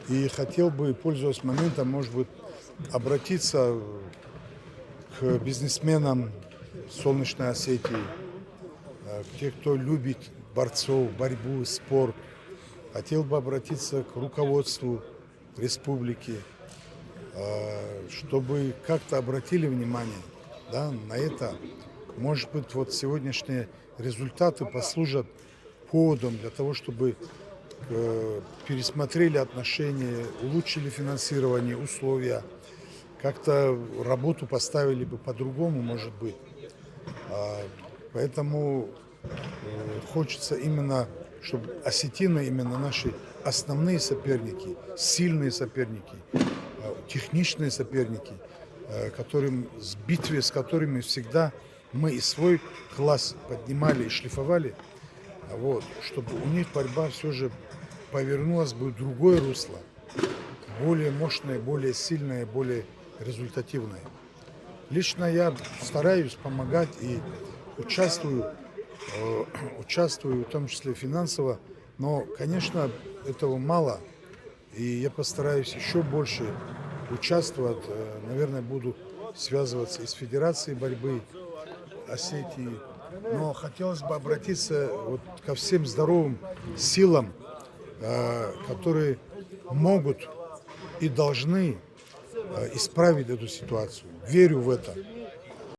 И хотел бы, пользуясь моментом, может быть, обратиться к бизнесменам Солнечной Осетии, к тех, кто любит борцов, борьбу, спорт. Хотел бы обратиться к руководству республики, чтобы как-то обратили внимание, да, на это. Может быть, вот сегодняшние результаты послужат поводом для того, чтобы пересмотрели отношения, улучшили финансирование, условия, как-то работу поставили бы по-другому, может быть. Поэтому хочется именно, чтобы осетины, именно наши основные соперники, сильные соперники, техничные соперники, с битве с которыми всегда мы и свой класс поднимали и шлифовали, вот, чтобы у них борьба все же повернулась бы в другое русло, более мощное, более сильное, более результативное. Лично я стараюсь помогать и участвую, участвую в том числе финансово, но, конечно, этого мало, и я постараюсь еще больше участвовать. Наверное, буду связываться и с Федерацией борьбы Осетии. Но хотелось бы обратиться вот ко всем здоровым силам, которые могут и должны исправить эту ситуацию. Верю в это.